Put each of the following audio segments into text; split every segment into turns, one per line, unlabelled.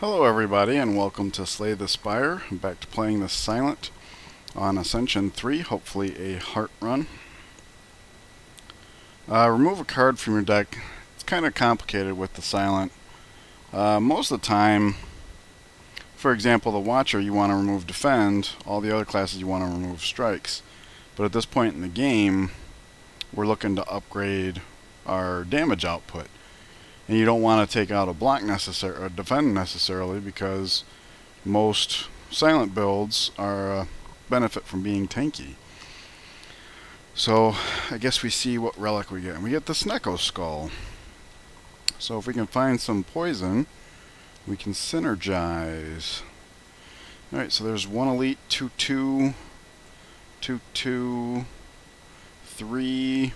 Hello everybody and welcome to Slay the Spire. I'm back to playing the Silent on Ascension 3, hopefully a heart run. Remove a card from your deck. It's kind of complicated with the Silent. Most of the time, for example, the Watcher you want to remove Defend, all the other classes you want to remove Strikes. But at this point in the game, we're looking to upgrade our damage output. And you don't want to take out a block or defend necessarily, because most silent builds are benefit from being tanky. So I guess we see what relic we get. And we get the Snecko Skull. So if we can find some poison, we can synergize. Alright, so there's one elite, 2/2, 2/2, 3.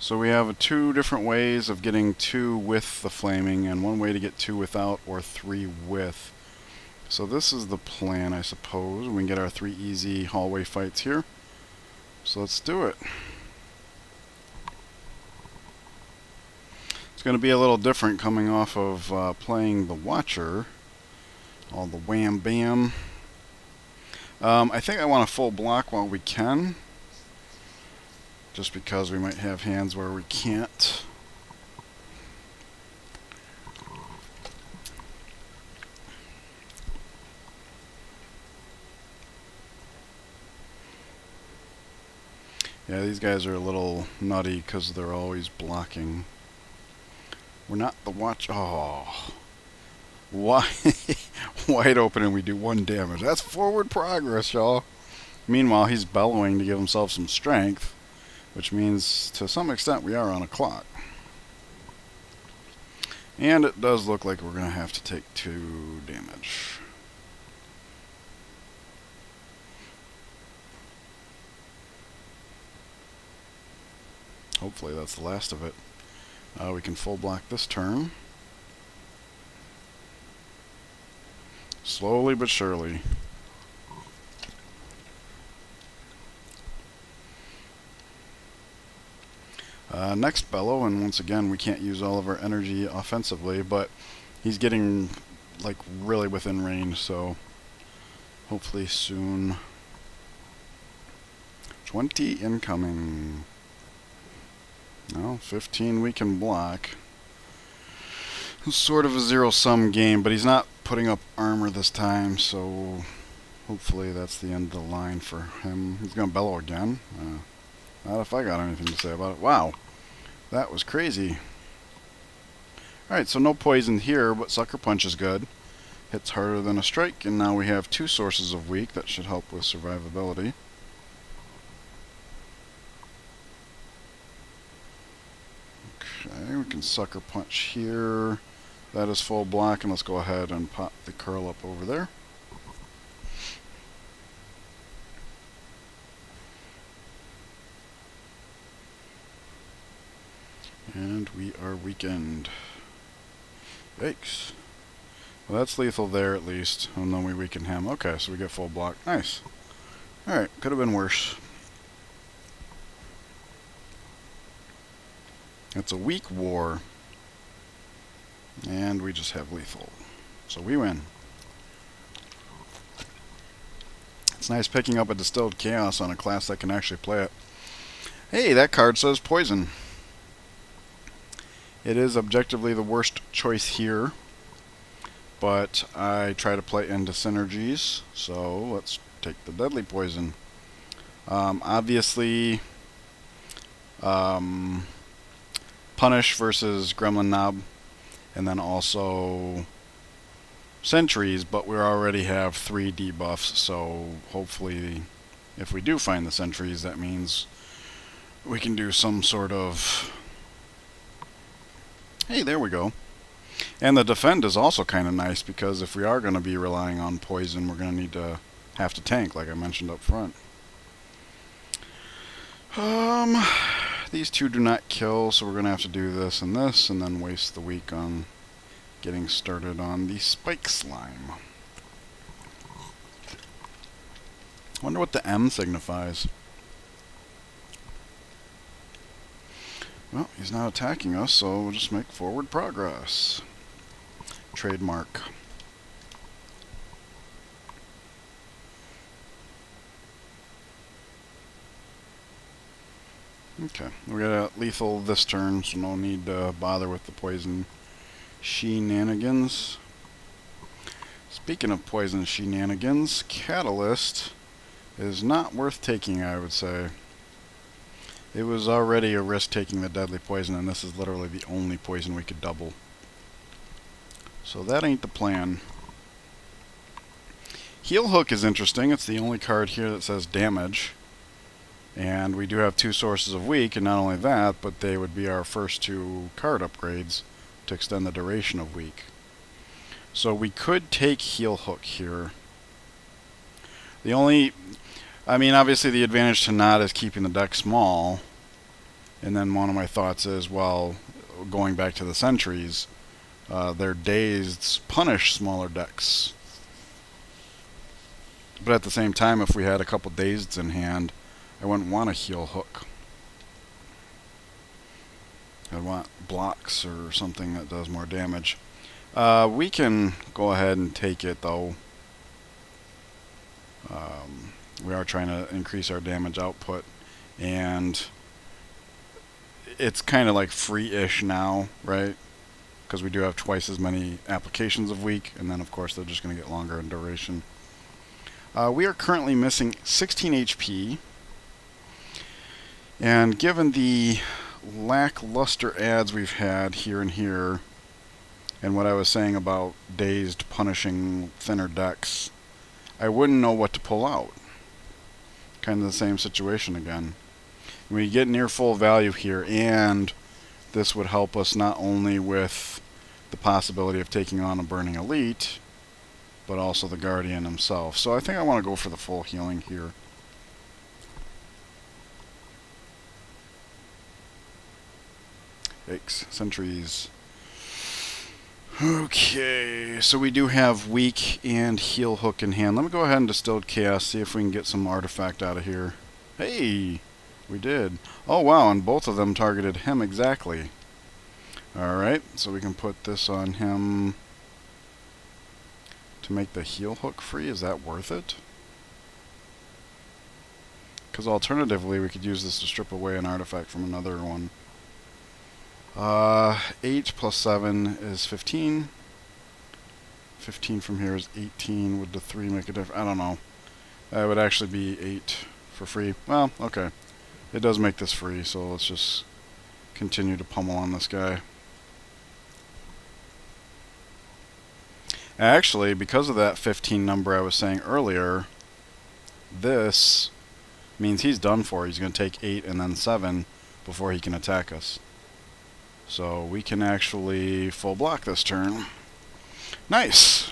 So we have two different ways of getting 2 with the flaming, and one way to get 2 without, or 3 with. So this is the plan, I suppose. We can get our 3 easy hallway fights here. So let's do it. It's going to be a little different coming off of playing the Watcher. All the wham bam. I think I want a full block while we can, just because we might have hands where we can't. Yeah, these guys are a little nutty because they're always blocking. We're not the watch. Oh. Why? Wide open and we do 1 damage. That's forward progress, y'all. Meanwhile, he's bellowing to give himself some strength, which means to some extent we are on a clock. And it does look like we're going to have to take 2 damage. Hopefully that's the last of it. We can full block this turn. Slowly but surely. Next bellow, and once again we can't use all of our energy offensively, but he's getting like really within range, so hopefully soon. 20 incoming. No, 15 we can block. It's sort of a zero-sum game, but he's not putting up armor this time, so hopefully that's the end of the line for him. He's going to bellow again. Not if I got anything to say about it. Wow, that was crazy. Alright, so no poison here, but Sucker Punch is good. Hits harder than a strike, and now we have 2 sources of weak that should help with survivability. Okay, we can Sucker Punch here. That is full block, and let's go ahead and pop the curl up over there. And we are weakened. Yikes. Well, that's lethal there at least, and then we weaken him. Okay, so we get full block. Nice. Alright, could have been worse. It's a weak war. And we just have lethal. So we win. It's nice picking up a Distilled Chaos on a class that can actually play it. Hey, that card says poison. It is objectively the worst choice here, but I try to play into synergies, so let's take the deadly poison. Obviously, Punish versus Gremlin Knob, and then also Sentries, but we already have 3 debuffs, so hopefully if we do find the Sentries, that means we can do some sort of... Hey, there we go. And the defend is also kind of nice, because if we are going to be relying on poison, we're going to need to have to tank, like I mentioned up front. These 2 do not kill, so we're going to have to do this, and then waste the week on getting started on the Spike Slime. Wonder what the M signifies. Well, he's not attacking us, so we'll just make forward progress. Trademark. Okay, we got a lethal this turn, so no need to bother with the poison shenanigans. Speaking of poison shenanigans, Catalyst is not worth taking, I would say. It was already a risk taking the deadly poison, and this is literally the only poison we could double. So that ain't the plan. Heel Hook is interesting. It's the only card here that says damage. And we do have 2 sources of weak, and not only that, but they would be our first 2 card upgrades to extend the duration of weak. So we could take Heel Hook here. The only... I mean, obviously the advantage to not is keeping the deck small. And then one of my thoughts is, well, going back to the sentries, their dazed punish smaller decks. But at the same time, if we had a couple dazeds in hand, I wouldn't want a Heel Hook. I'd want blocks or something that does more damage. We can go ahead and take it, though. We are trying to increase our damage output, and it's kind of like free-ish now, right? Because we do have twice as many applications of weak, and then of course they're just going to get longer in duration. We are currently missing 16 HP, and given the lackluster ads we've had here and here, and what I was saying about dazed punishing thinner decks, I wouldn't know what to pull out. Kind of the same situation again. We get near full value here, and this would help us not only with the possibility of taking on a Burning Elite, but also the Guardian himself. So I think I want to go for the full healing here. Yikes, sentries. Okay, so we do have weak and Heel Hook in hand. Let me go ahead and Distilled Chaos, see if we can get some artifact out of here. Hey, we did. Oh wow, and both of them targeted him exactly. Alright, so we can put this on him to make the Heel Hook free. Is that worth it? Because alternatively, we could use this to strip away an artifact from another one. 8 plus 7 is 15. 15 from here is 18. Would the 3 make a difference? I don't know. It would actually be 8 for free. Well, okay. It does make this free, so let's just continue to pummel on this guy. Actually, because of that 15 number I was saying earlier, this means he's done for. He's going to take 8 and then 7 before he can attack us. So we can actually full block this turn. Nice!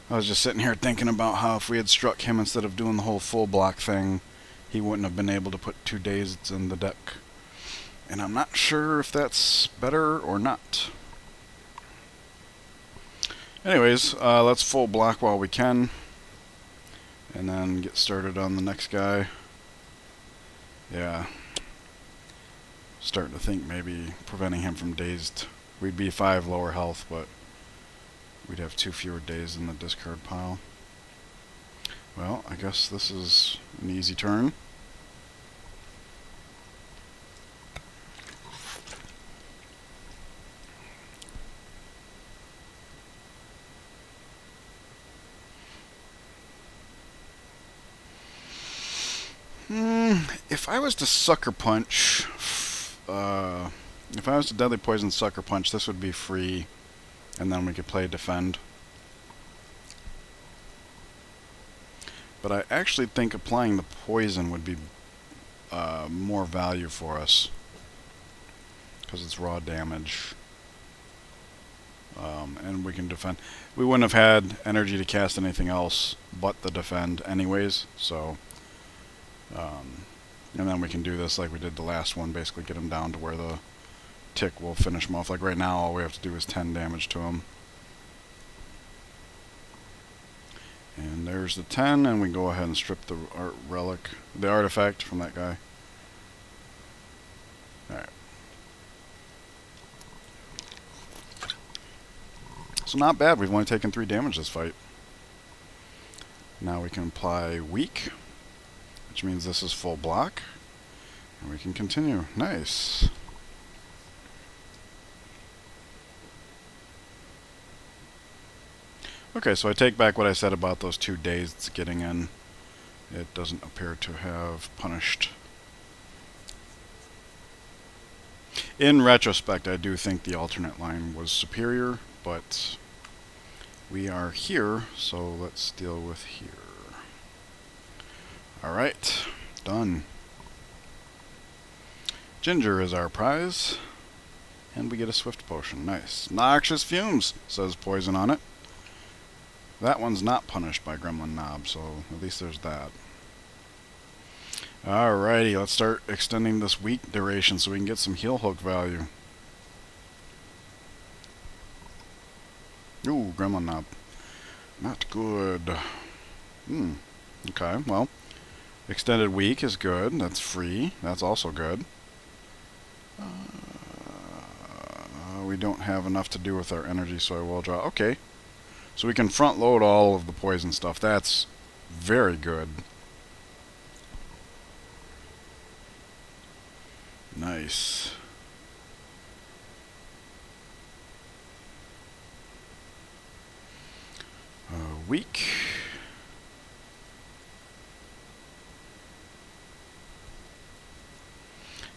I was just sitting here thinking about how if we had struck him instead of doing the whole full block thing, he wouldn't have been able to put 2 dazeds in the deck. And I'm not sure if that's better or not. Anyways, let's full block while we can, and then get started on the next guy. Yeah. Starting to think maybe preventing him from dazed. We'd be 5 lower health, but we'd have 2 fewer days in the discard pile. Well, I guess this is an easy turn. If I was to Sucker Punch, if I was to Deadly Poison Sucker Punch, this would be free, and then we could play Defend. But I actually think applying the poison would be more value for us, because it's raw damage. And we can defend. We wouldn't have had energy to cast anything else but the Defend anyways, so... and then we can do this like we did the last one, basically get him down to where the tick will finish him off. Like right now, all we have to do is 10 damage to him. And there There's the 10, and we go ahead and strip the the artifact from that guy. Alright. So not bad, we've only taken 3 damage this fight. Now we can apply weak, which means this is full block. And we can continue. Nice. Okay, so I take back what I said about those 2 days it's getting in. It doesn't appear to have punished. In retrospect, I do think the alternate line was superior, but we are here, so let's deal with here. Alright, done. Ginger is our prize, and we get a swift potion. Nice. Noxious fumes, says poison on it. That one's not punished by Gremlin Knob, so at least there's that. Alrighty, let's start extending this week duration so we can get some heal hook value. Ooh, Gremlin Knob. Not good. Okay, well, extended week is good. That's free. That's also good. We don't have enough to do with our energy, so I will draw. Okay. So we can front load all of the poison stuff. That's very good. Nice. Weak.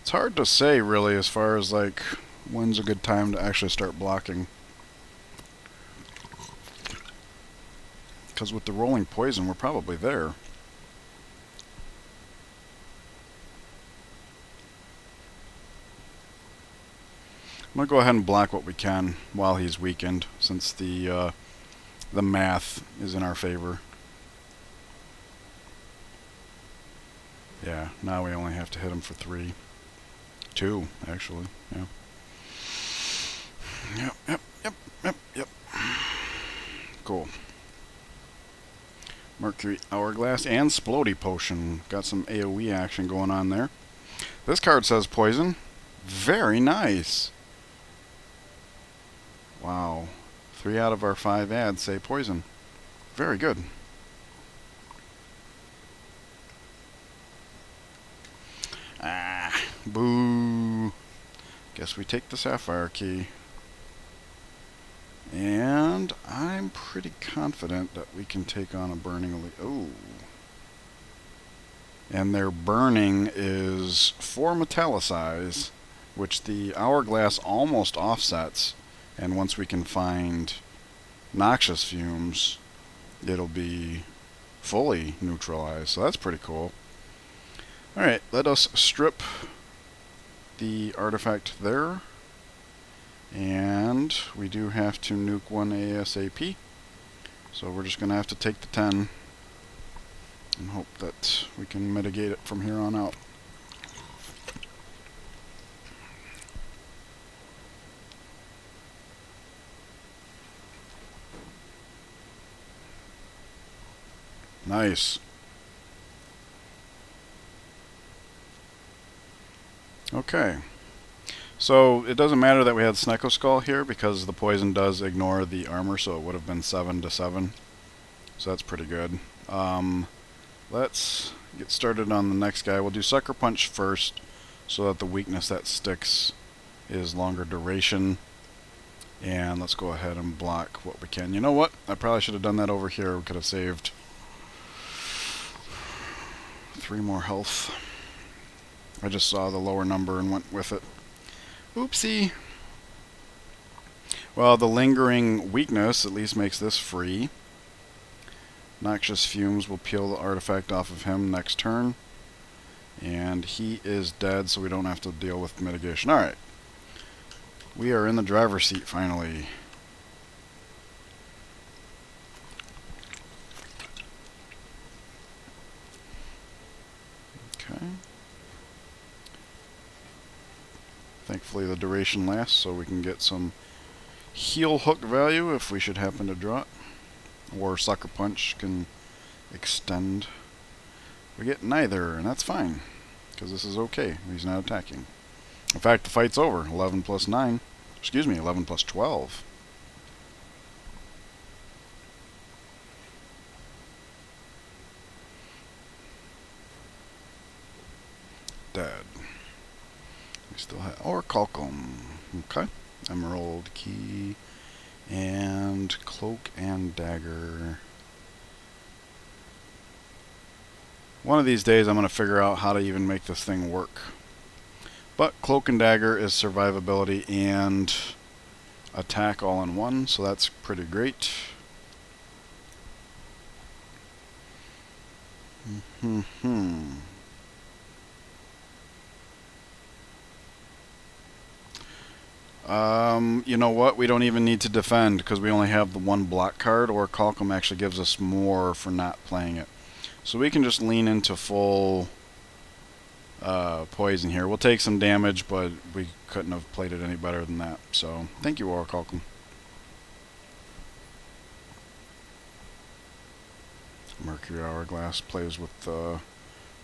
It's hard to say really as far as like when's a good time to actually start blocking. Because with the rolling poison, we're probably there. I'm going to go ahead and block what we can while he's weakened, since the math is in our favor. Yeah, now we only have to hit him for 3. 2, actually. Yeah. Yep. Cool. Mercury Hourglass and Splody Potion. Got some AoE action going on there. This card says poison. Very nice. Wow. 3 out of our 5 ads say poison. Very good. Ah, boo. Guess we take the Sapphire Key. And I'm pretty confident that we can take on a Burning Elite. Oh. And their burning is 4 Metallicize, which the Hourglass almost offsets. And once we can find Noxious Fumes, it'll be fully neutralized. So that's pretty cool. Alright, let us strip the artifact there. And we do have to nuke one ASAP. So we're just going to have to take the 10 and hope that we can mitigate it from here on out. Nice. Okay. So it doesn't matter that we had Snecko Skull here because the poison does ignore the armor, so it would have been 7 to 7. So that's pretty good. Let's get started on the next guy. We'll do Sucker Punch first so that the weakness that sticks is longer duration. And let's go ahead and block what we can. You know what? I probably should have done that over here. We could have saved 3 more health. I just saw the lower number and went with it. Oopsie. Well, the lingering weakness at least makes this free. Noxious Fumes will peel the artifact off of him next turn. And he is dead, so we don't have to deal with mitigation. Alright. We are in the driver's seat, finally. Okay. Thankfully the duration lasts, so we can get some heal hook value if we should happen to draw it. Or Sucker Punch can extend. We get neither, and that's fine, because this is okay. He's not attacking. In fact, the fight's over. 11 plus 9. Excuse me, 11 plus 12. Dead. We still have Orichalcum. Okay. Emerald key. And cloak and dagger. One of these days I'm going to figure out how to even make this thing work. But cloak and dagger is survivability and attack all in one, so that's pretty great. You know what? We don't even need to defend because we only have the one block card, or Orichalcum actually gives us more for not playing it. So we can just lean into full poison here. We'll take some damage, but we couldn't have played it any better than that. So thank you, Orichalcum. Mercury Hourglass plays with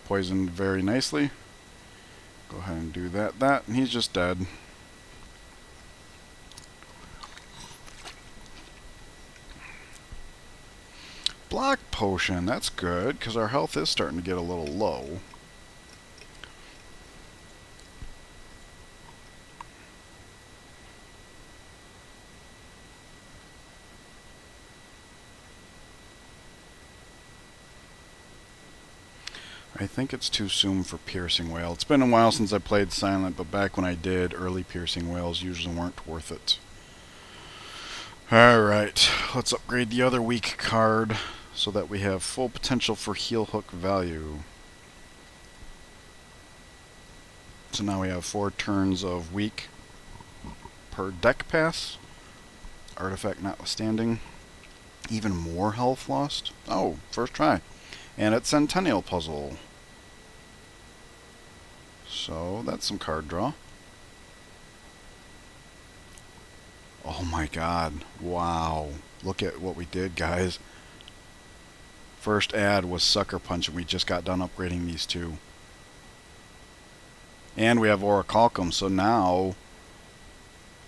poison very nicely. Go ahead and do that, and he's just dead. Block potion, that's good, because our health is starting to get a little low. I think it's too soon for Piercing Wail. It's been a while since I played Silent, but back when I did, early Piercing Wails usually weren't worth it. Alright, let's upgrade the other weak card so that we have full potential for heal hook value. So now we have 4 turns of weak per deck pass. Artifact notwithstanding. Even more health lost. Oh, first try. And it's Centennial Puzzle. So that's some card draw. Oh my god. Wow. Look at what we did, guys. First ad was Sucker Punch, and we just got done upgrading these two. And we have Orichalcum, so now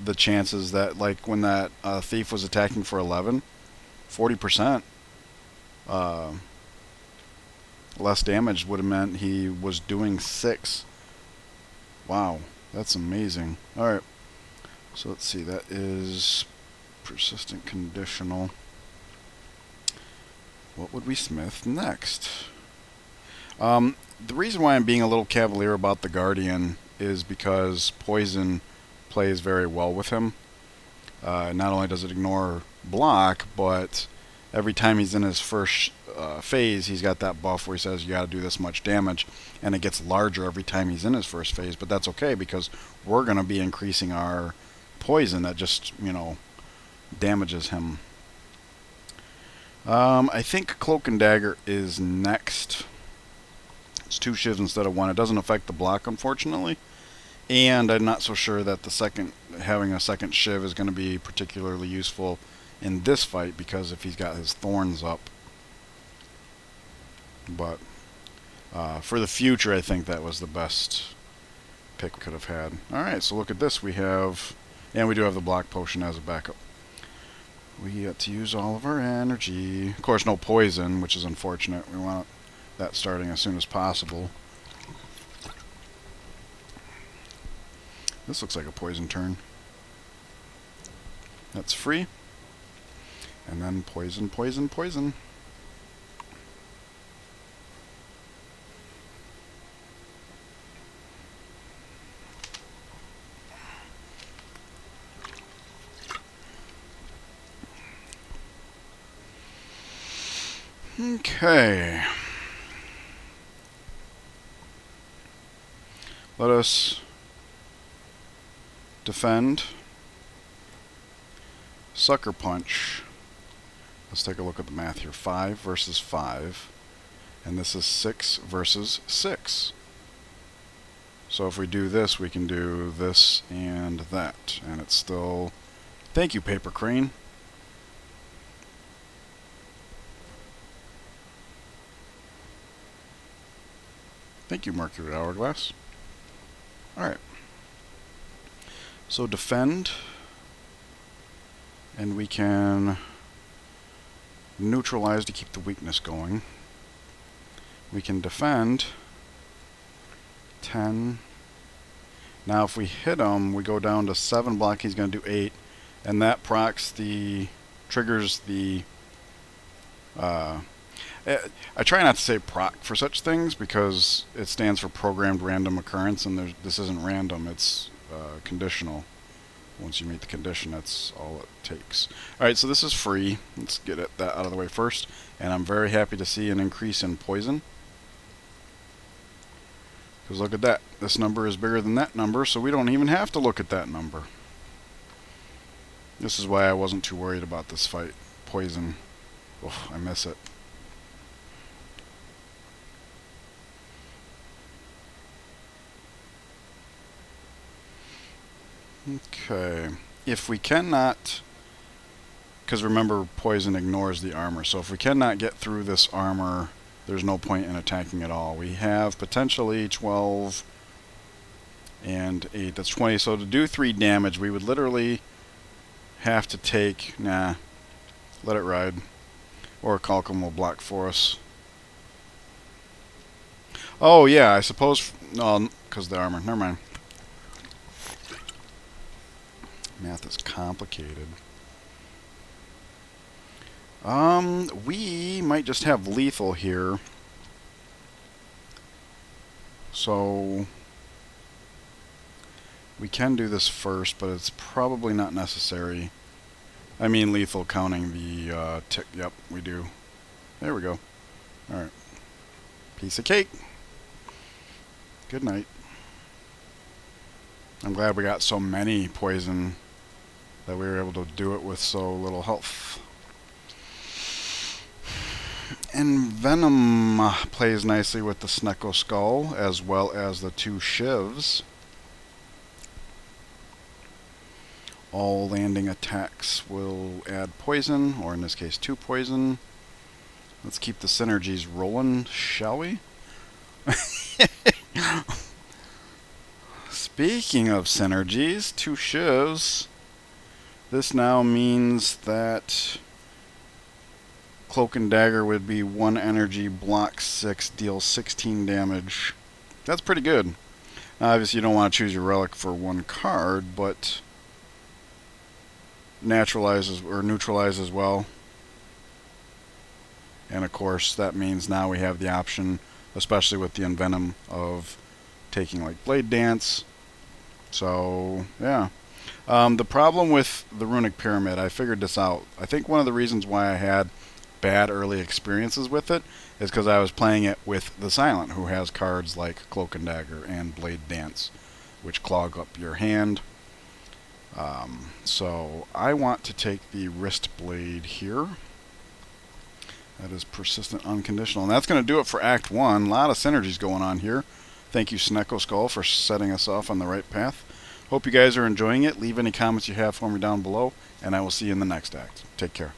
the chances that, like when that thief was attacking for 11, 40% less damage would have meant he was doing 6. Wow, that's amazing. Alright, so let's see, that is persistent conditional. What would we smith next? The reason why I'm being a little cavalier about the Guardian is because poison plays very well with him. Not only does it ignore block, but every time he's in his first phase, he's got that buff where he says you gotta do this much damage, and it gets larger every time he's in his first phase, but that's okay because we're gonna be increasing our poison that just, you know, damages him. I think Cloak and Dagger is next. It's 2 shivs instead of 1. It doesn't affect the block, unfortunately. And I'm not so sure that having a second shiv is going to be particularly useful in this fight, because if he's got his thorns up. But for the future, I think that was the best pick we could have had. Alright, so look at this. We have, and we do have the block potion as a backup. We get to use all of our energy. Of course, no poison, which is unfortunate. We want that starting as soon as possible. This looks like a poison turn. That's free. And then poison, poison, poison. Okay. Let us defend. Sucker Punch. Let's take a look at the math here. 5 versus 5. And this is 6 versus 6. So if we do this, we can do this and that. And it's still... Thank you, Paper Krane. Thank you, Mercury Hourglass. Alright. So defend. And we can neutralize to keep the weakness going. We can defend 10. Now if we hit him, we go down to 7 block, he's going to do 8. And that procs the, triggers the, I try not to say proc for such things because it stands for programmed random occurrence, and this isn't random, it's conditional. Once you meet the condition, that's all it takes. Alright, so this is free. Let's get that out of the way first. And I'm very happy to see an increase in poison. Because look at that. This number is bigger than that number, so we don't even have to look at that number. This is why I wasn't too worried about this fight. Poison. Oh, I miss it. Okay. If we cannot, because remember, poison ignores the armor, so if we cannot get through this armor, there's no point in attacking at all. We have potentially 12 and 8. That's 20. So to do 3 damage, we would literally have to take... Nah. Let it ride. Orichalcum will block for us. Oh, yeah, I suppose... No, because the armor. Never mind. Math is complicated. We might just have lethal here. So we can do this first, but it's probably not necessary. I mean lethal counting the tick. Yep, we do. There we go. Alright. Piece of cake. Good night. I'm glad we got so many poison that we were able to do it with so little health. And Venom plays nicely with the Snecko Skull, as well as the 2 Shivs. All landing attacks will add poison, or in this case 2 poison. Let's keep the synergies rolling, shall we? Speaking of synergies, 2 Shivs. This now means that Cloak and Dagger would be 1 energy, block 6, deal 16 damage. That's pretty good. Now, obviously you don't want to choose your relic for 1 card, but naturalizes or neutralize as well. And of course that means now we have the option, especially with the Envenom, of taking like Blade Dance. So yeah. The problem with the Runic Pyramid, I figured this out. I think one of the reasons why I had bad early experiences with it is because I was playing it with the Silent, who has cards like Cloak and Dagger and Blade Dance, which clog up your hand. So I want to take the Wrist Blade here. That is persistent unconditional. And that's going to do it for Act 1. A lot of synergies going on here. Thank you, Snecko Skull, for setting us off on the right path. Hope you guys are enjoying it. Leave any comments you have for me down below, and I will see you in the next act. Take care.